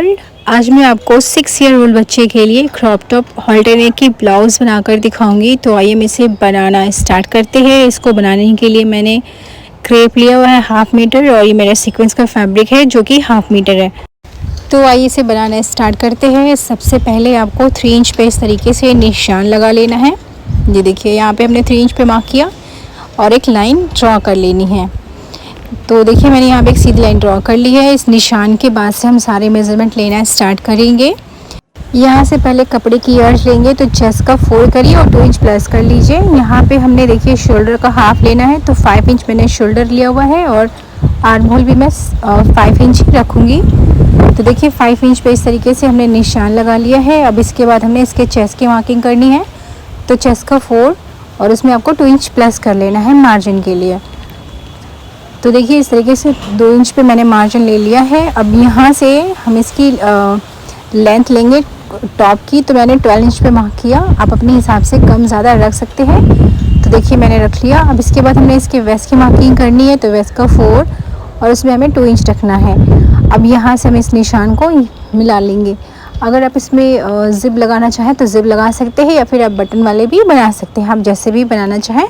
आज मैं आपको 6 ईयर ओल्ड बच्चे के लिए क्रॉप टॉप हॉल्टर नेक की ब्लाउज़ बनाकर दिखाऊंगी। तो आइए हम इसे बनाना स्टार्ट करते हैं। इसको बनाने के लिए मैंने क्रेप लिया हुआ है 1/2 मीटर और ये मेरा सीक्वेंस का फैब्रिक है जो कि 1/2 मीटर है। तो आइए इसे बनाना स्टार्ट करते हैं। सबसे पहले आपको 3 इंच पे इस तरीके से निशान लगा लेना है। ये देखिए यहाँ पे हमने 3 इंच पे मार्क किया और एक लाइन ड्रॉ कर लेनी है। तो देखिए मैंने यहाँ पे एक सीधी लाइन ड्रॉ कर ली है। इस निशान के बाद से हम सारे मेज़रमेंट लेना स्टार्ट करेंगे। यहाँ से पहले कपड़े की अर्ज लेंगे तो चेस्ट का 4 करिए और 2 इंच प्लस कर लीजिए। यहाँ पे हमने देखिए शोल्डर का हाफ लेना है तो 5 इंच मैंने शोल्डर लिया हुआ है और आर्म होल भी मैं 5 इंच ही रखूँगी। तो देखिए 5 इंच पे इस तरीके से हमने निशान लगा लिया है। अब इसके बाद हमने इसके चेस्ट की मार्किंग करनी है। तो चेस्ट का 4 और उसमें आपको 2 इंच प्लस कर लेना है मार्जिन के लिए। तो देखिए इस तरीके से 2 इंच पे मैंने मार्जिन ले लिया है। अब यहाँ से हम इसकी लेंथ लेंगे टॉप की। तो मैंने 12 इंच पे मार्क किया। आप अपने हिसाब से कम ज़्यादा रख सकते हैं। तो देखिए मैंने रख लिया। अब इसके बाद हमने इसके वेस्ट की मार्किंग करनी है। तो वेस्ट का 4 और उसमें हमें 2 इंच रखना है। अब यहाँ से हम इस निशान को मिला लेंगे। अगर आप इसमें ज़िप लगाना चाहें तो ज़िप लगा सकते हैं या फिर आप बटन वाले भी बना सकते हैं, आप जैसे भी बनाना चाहें।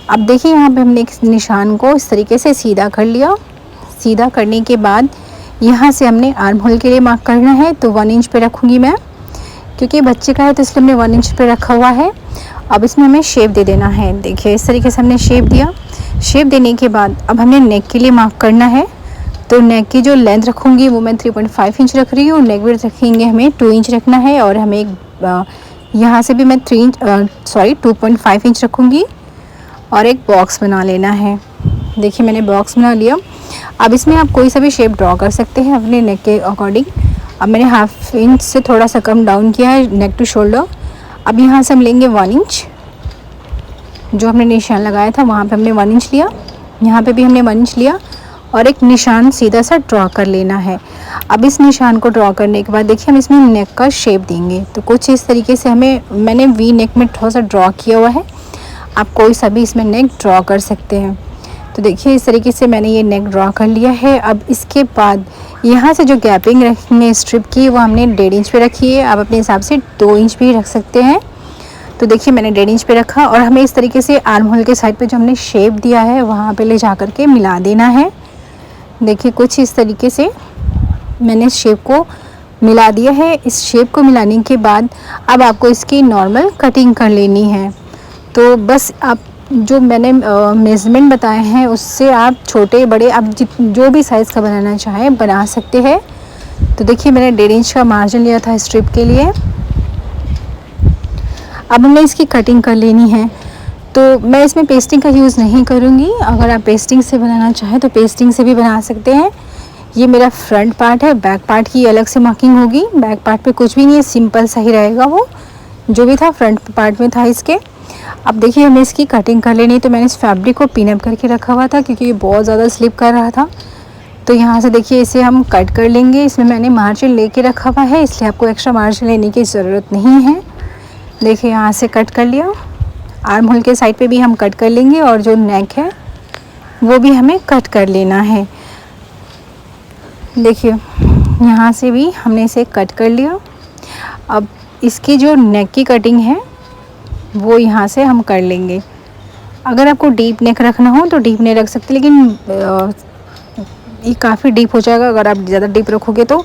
अब देखिए यहाँ पे हमने इस निशान को इस तरीके से सीधा कर लिया। सीधा करने के बाद यहाँ से हमने आर्म होल के लिए मार्क करना है। तो 1 इंच पे रखूँगी मैं, क्योंकि बच्चे का है तो इसलिए हमने 1 इंच पे रखा हुआ है। अब इसमें हमें शेप दे देना है। देखिए इस तरीके से हमने शेप दिया। शेप देने के बाद अब हमें नेक के लिए मार्क करना है। तो नेक की जो लेंथ रखूँगी वो मैं 3.5 इंच रख रही हूँ। नेक विड्थ रखेंगे हमें 2 इंच रखना है और हमें यहाँ से भी मैं 2.5 इंच रखूँगी और एक बॉक्स बना लेना है। देखिए मैंने बॉक्स बना लिया। अब इसमें आप कोई सा भी शेप ड्रॉ कर सकते हैं अपने नेक के अकॉर्डिंग। अब मैंने 1/2 इंच से थोड़ा सा कम डाउन किया है नेक टू शोल्डर। अब यहाँ से हम लेंगे 1 इंच। जो हमने निशान लगाया था वहाँ पे हमने 1 इंच लिया, यहाँ पे भी हमने 1 इंच लिया और एक निशान सीधा सा ड्रॉ कर लेना है। अब इस निशान को ड्रॉ करने के बाद देखिए हम इसमें नेक का शेप देंगे। तो कुछ इस तरीके से मैंने वी नेक में थोड़ा सा ड्रॉ किया हुआ है। आप कोई सा भी इसमें नेक ड्रॉ कर सकते हैं। तो देखिए इस तरीके से मैंने ये नेक ड्रॉ कर लिया है। अब इसके बाद यहाँ से जो गैपिंग रखनी स्ट्रिप की वो हमने 1.5 इंच पे रखी है। आप अपने हिसाब से 2 इंच भी रख सकते हैं। तो देखिए मैंने 1.5 इंच पे रखा और हमें इस तरीके से आर्म होल के साइड पे जो हमने शेप दिया है वहाँ पे ले जा कर के मिला देना है। देखिए कुछ इस तरीके से मैंने शेप को मिला दिया है। इस शेप को मिलाने के बाद अब आपको इसकी नॉर्मल कटिंग कर लेनी है। तो बस आप जो मैंने मेज़रमेंट बताए हैं उससे आप छोटे बड़े आप जो भी साइज़ का बनाना चाहें बना सकते हैं। तो देखिए मैंने 1.5 इंच का मार्जिन लिया था स्ट्रिप के लिए। अब हमें इसकी कटिंग कर लेनी है। तो मैं इसमें पेस्टिंग का यूज़ नहीं करूँगी। अगर आप पेस्टिंग से बनाना चाहें तो पेस्टिंग से भी बना सकते हैं। ये मेरा फ्रंट पार्ट है, बैक पार्ट की अलग से मार्किंग होगी। बैक पार्ट पे कुछ भी नहीं है, सिंपल सा ही रहेगा। वो जो भी था फ्रंट पार्ट में था इसके। अब देखिए हमें इसकी कटिंग कर लेनी है। तो मैंने इस फैब्रिक को पिन अप करके रखा हुआ था क्योंकि ये बहुत ज़्यादा स्लिप कर रहा था। तो यहाँ से देखिए इसे हम कट कर लेंगे। इसमें मैंने मार्जिन लेके रखा हुआ है इसलिए आपको एक्स्ट्रा मार्जिन लेने की ज़रूरत नहीं है। देखिए यहाँ से कट कर लिया। आर्म होल के साइड पे भी हम कट कर लेंगे और जो नेक है वो भी हमें कट कर लेना है। देखिए यहाँ से भी हमने इसे कट कर लिया। अब इसकी जो नेक की कटिंग है वो यहाँ से हम कर लेंगे। अगर आपको डीप नेक रखना हो तो डीप नेक रख सकते, लेकिन ये काफ़ी डीप हो जाएगा अगर आप ज़्यादा डीप रखोगे तो,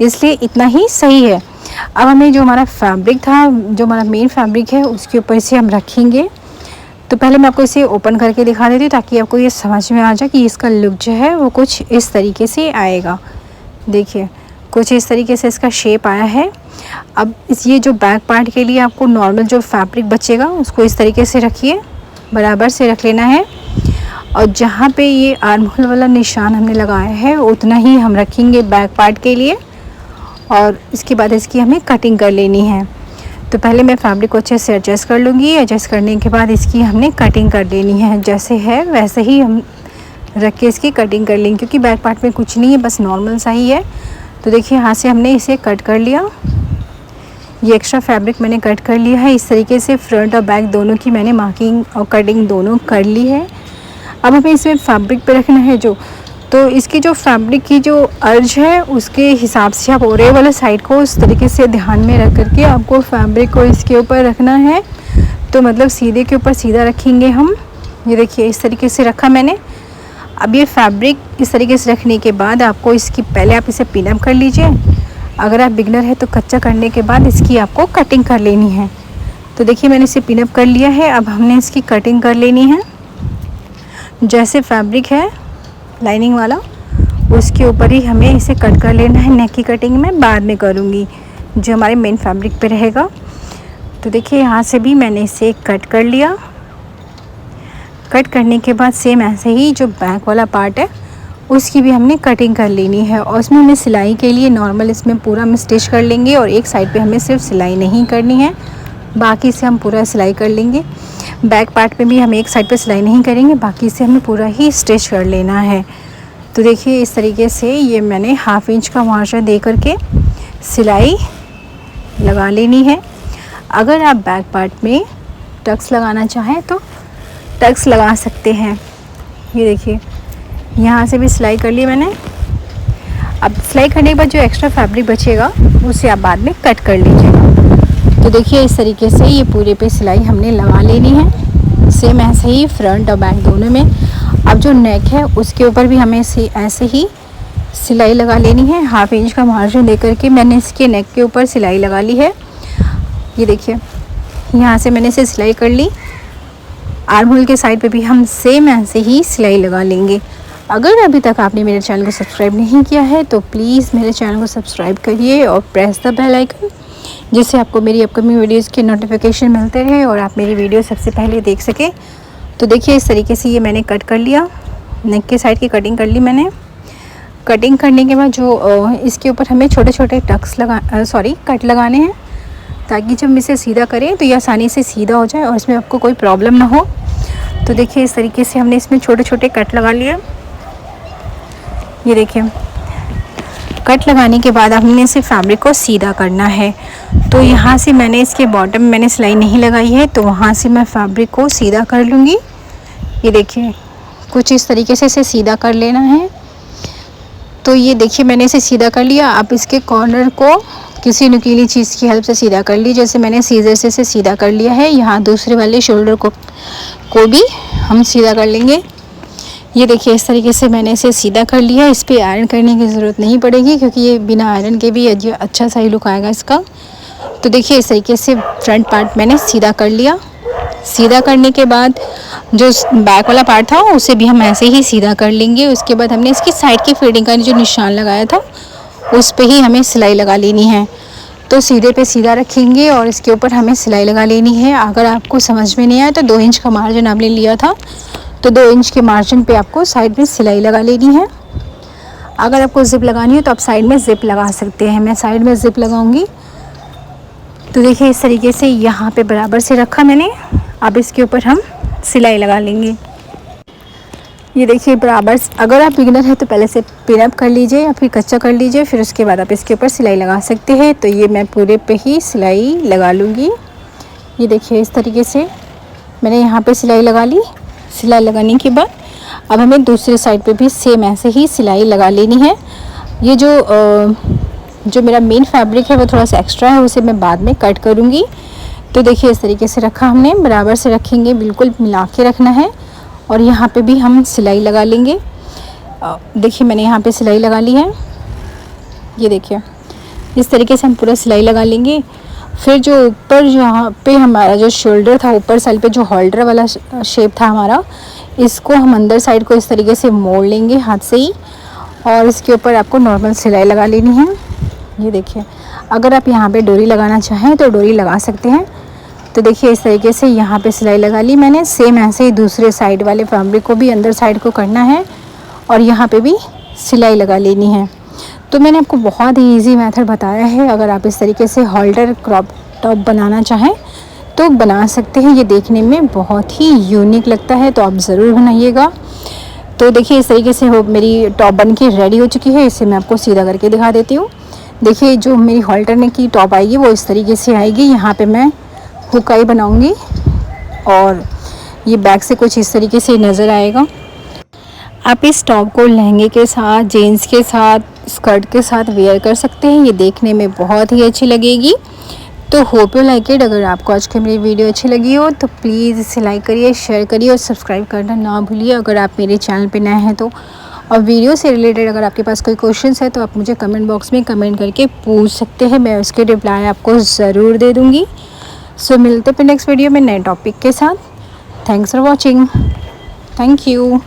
इसलिए इतना ही सही है। अब हमें जो हमारा फैब्रिक था, जो हमारा मेन फैब्रिक है उसके ऊपर से हम रखेंगे। तो पहले मैं आपको इसे ओपन करके दिखा देती हूँ ताकि आपको ये समझ में आ जाए कि इसका लुक जो है वो कुछ इस तरीके से आएगा। देखिए कुछ इस तरीके से इसका शेप आया है। अब ये जो बैक पार्ट के लिए आपको नॉर्मल जो फैब्रिक बचेगा उसको इस तरीके से रखिए, बराबर से रख लेना है। और जहाँ पे ये आर्म होल वाला निशान हमने लगाया है उतना ही हम रखेंगे बैक पार्ट के लिए। और इसके बाद इसकी हमें कटिंग कर लेनी है। तो पहले मैं फैब्रिक को अच्छे से एडजस्ट कर लूँगी। एडजस्ट करने के बाद इसकी हमने कटिंग कर लेनी है। जैसे है वैसे ही हम रख के इसकी कटिंग कर लेंगे क्योंकि बैक पार्ट में कुछ नहीं है, बस नॉर्मल सा ही है। तो देखिए यहाँ से हमने इसे कट कर लिया। ये एक्स्ट्रा फैब्रिक मैंने कट कर लिया है। इस तरीके से फ्रंट और बैक दोनों की मैंने मार्किंग और कटिंग दोनों कर ली है। अब हमें इसमें फैब्रिक पे रखना है जो तो इसकी जो फैब्रिक की जो अर्ज है उसके हिसाब से आप ओरे वाला साइड को उस तरीके से ध्यान में रख करके आपको फैब्रिक को इसके ऊपर रखना है। तो मतलब सीधे के ऊपर सीधा रखेंगे हम। ये देखिए इस तरीके से रखा मैंने। अब ये फैब्रिक इस तरीके से रखने के बाद आपको इसकी पहले आप इसे पिन अप कर लीजिए। अगर आप बिगनर है तो कच्चा करने के बाद इसकी आपको कटिंग कर लेनी है। तो देखिए मैंने इसे पिन अप कर लिया है। अब हमने इसकी कटिंग कर लेनी है। जैसे फैब्रिक है लाइनिंग वाला उसके ऊपर ही हमें इसे कट कर लेना है। नेक की कटिंग मैं बाद में करूँगी जो हमारे मेन फैब्रिक पे रहेगा। तो देखिए यहाँ से भी मैंने इसे कट कर लिया। कट करने के बाद सेम ऐसे ही जो बैक वाला पार्ट है उसकी भी हमने कटिंग कर लेनी है। और उसमें हमें सिलाई के लिए नॉर्मल इसमें पूरा हम स्टिच कर लेंगे और एक साइड पे हमें सिर्फ सिलाई नहीं करनी है, बाकी से हम पूरा सिलाई कर लेंगे। बैक पार्ट पे भी हम एक साइड पे सिलाई नहीं करेंगे, बाकी से हमें पूरा ही स्टिच कर लेना है। तो देखिए इस तरीके से ये मैंने 1/2 इंच का मार्जिन दे करके सिलाई लगा लेनी है। अगर आप बैक पार्ट में टक्स लगाना चाहें तो टक्स लगा सकते हैं। ये देखिए यहाँ से भी सिलाई कर ली मैंने। अब सिलाई करने के बाद जो एक्स्ट्रा फैब्रिक बचेगा उसे आप बाद में कट कर लीजिएगा। तो देखिए इस तरीके से ये पूरे पे सिलाई हमने लगा लेनी है। सेम ऐसे ही फ्रंट और बैक दोनों में। अब जो नेक है उसके ऊपर भी हमें ऐसे ही सिलाई लगा लेनी है। 1/2 इंच का मार्जिन दे करके मैंने इसके नेक के ऊपर सिलाई लगा ली है। ये देखिए यहाँ से मैंने इसे सिलाई कर ली। आर्म होल के साइड पे भी हम सेम ऐसे ही सिलाई लगा लेंगे। अगर अभी तक आपने मेरे चैनल को सब्सक्राइब नहीं किया है तो प्लीज़ मेरे चैनल को सब्सक्राइब करिए और प्रेस द बेल आइकन, जिससे आपको मेरी अपकमिंग वीडियोस के नोटिफिकेशन मिलते रहे और आप मेरी वीडियो सबसे पहले देख सकें। तो देखिए इस तरीके से ये मैंने कट कर लिया। नेक के साइड की कटिंग कर ली मैंने। कटिंग करने के बाद जो इसके ऊपर हमें छोटे छोटे टक्स कट लगाने हैं, ताकि जब हम इसे सीधा करें तो ये आसानी से सीधा हो जाए और इसमें आपको कोई प्रॉब्लम ना हो। तो देखिए इस तरीके से हमने इसमें छोटे छोटे कट लगा लिए। ये देखिए कट लगाने के बाद हमने इसे फैब्रिक को सीधा करना है। तो यहाँ से मैंने इसके बॉटम मैंने सिलाई नहीं लगाई है, तो वहाँ से मैं फैब्रिक को सीधा कर लूँगी। ये देखिए कुछ इस तरीके से इसे सीधा कर लेना है। तो ये देखिए मैंने इसे सीधा कर लिया। आप इसके कॉर्नर को किसी नुकीली चीज़ की हेल्प से सीधा कर ली, जैसे मैंने सीजर से इसे सीधा कर लिया है। यहाँ दूसरे वाले शोल्डर को भी हम सीधा कर लेंगे। ये देखिए इस तरीके से मैंने इसे सीधा कर लिया। इस पर आयरन करने की ज़रूरत नहीं पड़ेगी, क्योंकि ये बिना आयरन के भी अच्छा सा ही लुक आएगा इसका। तो देखिए इस तरीके से फ्रंट पार्ट मैंने सीधा कर लिया। सीधा करने के बाद जो बैक वाला पार्ट था उसे भी हम ऐसे ही सीधा कर लेंगे। उसके बाद हमने इसकी साइड की फेडिंग का जो निशान लगाया था उस पे ही हमें सिलाई लगा लेनी है। तो सीधे पे सीधा रखेंगे और इसके ऊपर हमें सिलाई लगा लेनी है। अगर आपको समझ में नहीं आया तो 2 इंच का मार्जिन आपने लिया था, तो 2 इंच के मार्जिन पे आपको साइड में सिलाई लगा लेनी है। अगर आपको ज़िप लगानी है तो आप साइड में ज़िप लगा सकते हैं। मैं साइड में ज़िप लगाऊंगी। तो देखिए इस तरीके से यहाँ पे बराबर से रखा मैंने। अब इसके ऊपर हम सिलाई लगा लेंगे। ये देखिए बराबर। अगर आप बिगिनर है तो पहले से पिन अप कर लीजिए या फिर कच्चा कर लीजिए, फिर उसके बाद आप इसके ऊपर सिलाई लगा सकते हैं। तो ये मैं पूरे पे ही सिलाई लगा लूँगी। ये देखिए इस तरीके से मैंने यहाँ पे सिलाई लगा ली। सिलाई लगाने के बाद अब हमें दूसरे साइड पे भी सेम ऐसे ही सिलाई लगा लेनी है। ये जो मेरा मेन फैब्रिक है वो थोड़ा सा एक्स्ट्रा है, उसे मैं बाद में कट करूँगी। तो देखिए इस तरीके से रखा हमने। बराबर से रखेंगे, बिल्कुल मिला के रखना है। और यहाँ पे भी हम सिलाई लगा लेंगे। देखिए मैंने यहाँ पे सिलाई लगा ली है। ये देखिए इस तरीके से हम पूरा सिलाई लगा लेंगे। फिर जो ऊपर जहाँ पे हमारा जो शोल्डर था, ऊपर साइड पे जो होल्डर वाला शेप था हमारा, इसको हम अंदर साइड को इस तरीके से मोड़ लेंगे हाथ से ही। और इसके ऊपर आपको नॉर्मल सिलाई लगा लेनी है। ये देखिए अगर आप यहाँ पे डोरी लगाना चाहें तो डोरी लगा सकते हैं। तो देखिए इस तरीके से यहाँ पे सिलाई लगा ली मैंने। सेम ऐसे ही दूसरे साइड वाले फैब्रिक को भी अंदर साइड को करना है और यहाँ पे भी सिलाई लगा लेनी है। तो मैंने आपको बहुत ही इजी मेथड बताया है। अगर आप इस तरीके से होल्डर क्रॉप टॉप बनाना चाहें तो बना सकते हैं। ये देखने में बहुत ही यूनिक लगता है, तो आप ज़रूर बनाइएगा। तो देखिए इस तरीके से वो मेरी टॉप बन के रेडी हो चुकी है। इसे मैं आपको सीधा करके दिखा देती हूँ। देखिए जो मेरी होल्डर ने की टॉप आएगी वो इस तरीके से आएगी। यहाँ पे मैं हुकाई बनाऊंगी और ये बैक से कुछ इस तरीके से नज़र आएगा। आप इस टॉप को लहंगे के साथ, जीन्स के साथ, स्कर्ट के साथ वेयर कर सकते हैं। ये देखने में बहुत ही अच्छी लगेगी। तो होप यू लाइक इट। अगर आपको आज की मेरी वीडियो अच्छी लगी हो तो प्लीज़ इसे लाइक करिए, शेयर करिए और सब्सक्राइब करना ना भूलिए अगर आप मेरे चैनल पे नए हैं तो। और वीडियो से रिलेटेड अगर आपके पास कोई क्वेश्चंस है तो आप मुझे कमेंट बॉक्स में कमेंट करके पूछ सकते हैं, मैं उसके रिप्लाई आपको ज़रूर दे दूँगी। सो मिलते हैं नेक्स्ट वीडियो में नए टॉपिक के साथ। Thanks for watching. Thank you.